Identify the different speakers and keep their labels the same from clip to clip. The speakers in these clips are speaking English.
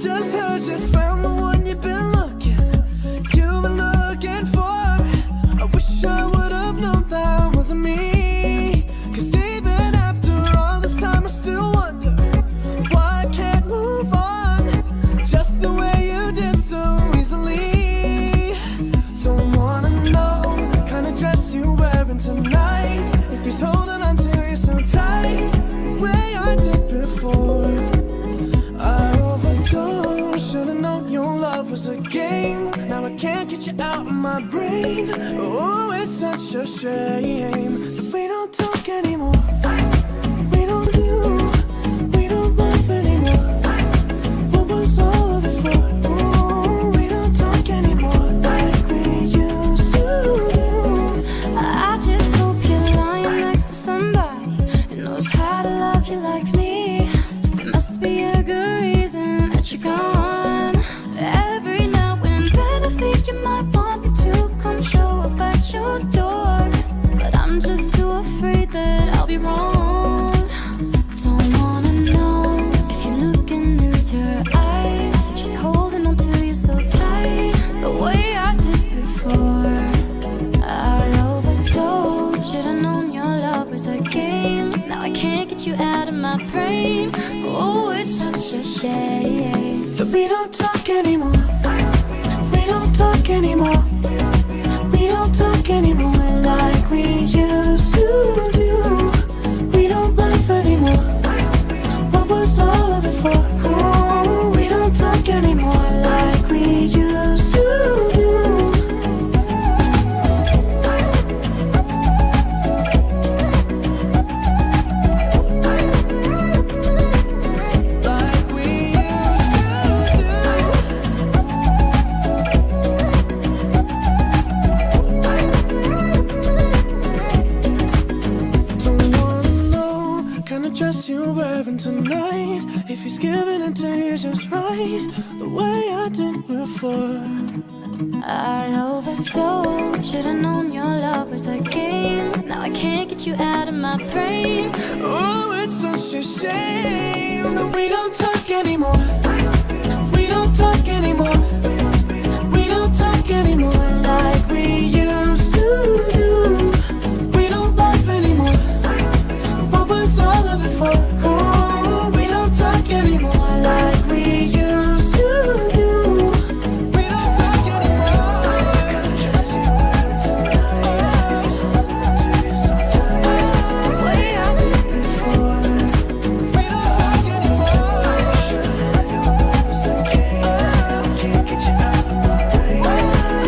Speaker 1: just heard you found the one you've been looking for. I wish I would have known that wasn't me. Cause even after all this time I still wonder why I can't move on just the way you did so easily. Don't wanna know the kind of dress you're wearing tonight, if he's holding on to you so tight the way I did before. I overdosed, should've known your love was a game. Now I can't get you out of my brain. Oh, it's such a shame that we don't talk anymore. We don't do, we don't love anymore. What was all of it for? Oh, we don't talk anymore like we used to do.
Speaker 2: I just hope you're lying next to somebody who knows how to love you like me. There must be a good reason that you're gone. Every now and then I think you might want me to come show up at your door, but I'm just too afraid that I'll be wrong. Don't wanna know if you're looking into her eyes, if she's holding on to you so tight the way I did before. I overdosed, should've known your love was a game. Now I can't get you out of my brain. Oh, it's such a shame
Speaker 1: that we don't talk anymore. We don't talk anymore. We don't talk anymore like we used to do. We don't laugh anymore. What was all of it for? Oh, we don't talk anymore like we used to do. Dress you're wearing tonight, if he's giving it to you just right the way I did before.
Speaker 2: I overdosed, should've known your love was a game. Now I can't get you out of my brain.
Speaker 1: Oh, it's such a shame that we don't talk anymore. We don't talk anymore. We don't talk anymore like we used to do. We don't laugh anymore. What was all of it for? Oh, we don't talk anymore like we used to do. We don't talk anymore.
Speaker 2: The way I did before.
Speaker 1: We don't talk anymore.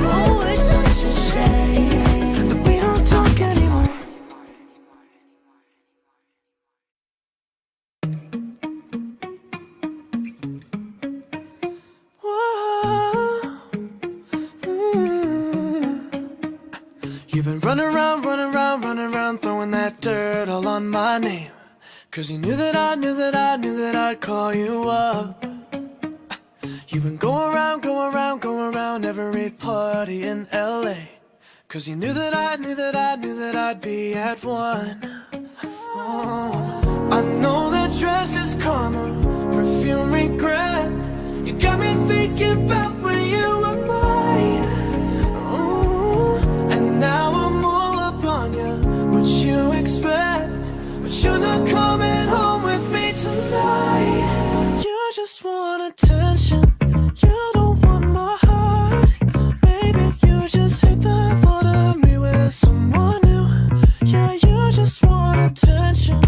Speaker 2: Oh, it's such a shame
Speaker 1: that we don't talk anymore. You've been running around, throwing that dirt all on my name. Cause you knew that I'd call you up. You've been going around every party in LA. Cause you knew that I'd be at one. Oh, I know that dress is karma, perfume regret. You got me thinking about when you were mine. And now I'm all up on you, what you expect. But you're not coming home with me tonight. You just want attention, you don't want my heart. Maybe you just hate the thought of me with someone new. Yeah, you just want attention,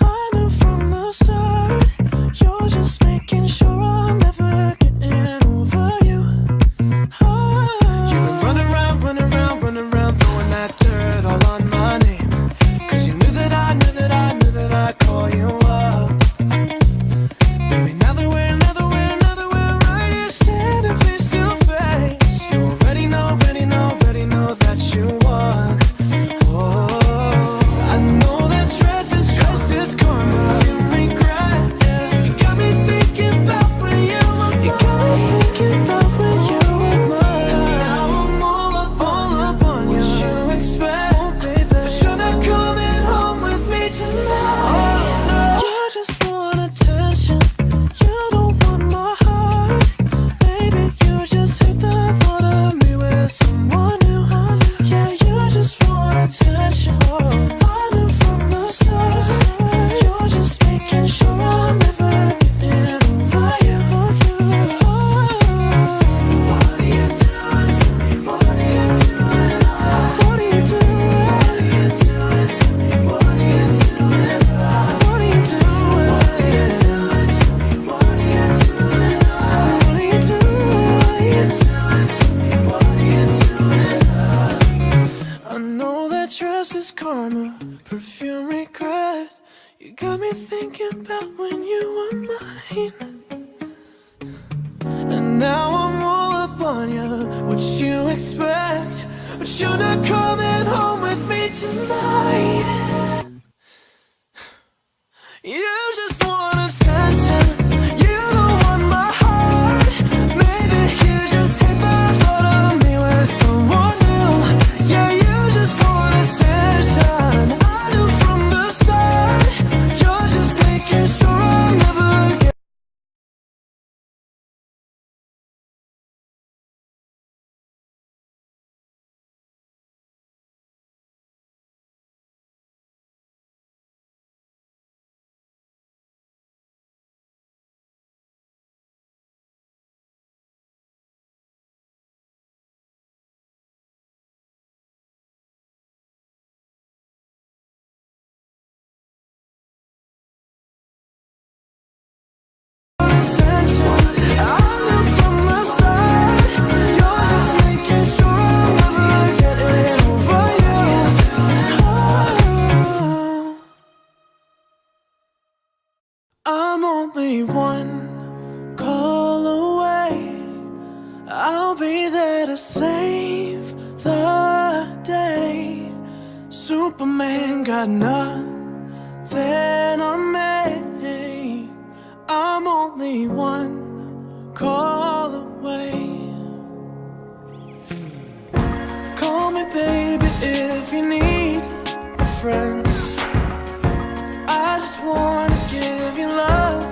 Speaker 1: I knew from the start. You're just making sure I'm never getting over you. You've been running around, throwing that dirt all on my name. Cause you knew that I'd call you up. Baby, now that we're right here standing face to face, you already know that you won. Oh, I know that dress is mine. And now I'm all up on you, what you expect, but you're not coming home with me tonight. You just want attention, you don't want my heart. Maybe you just hit the thought of me with someone new. Yeah, you just want attention, I knew from the start. You're just making sure I'll never get. I'm only one call away. I'll be there to save the day. Superman got nothing on me. I'm only one call away. Call me baby if you need a friend. I just wanna give you love.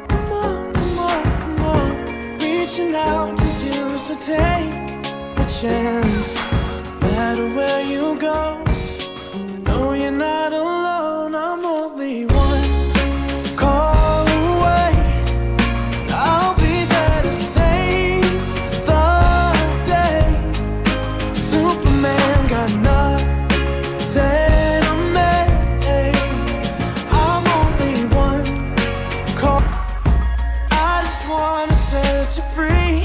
Speaker 1: Come on, come on, come on. Reaching out to you, so take a chance. No matter where you go, no, you're not alone. I'm only one call away. I'll be there to save the day. Superman got nothing on me. I'm only one call. I just wanna set you free.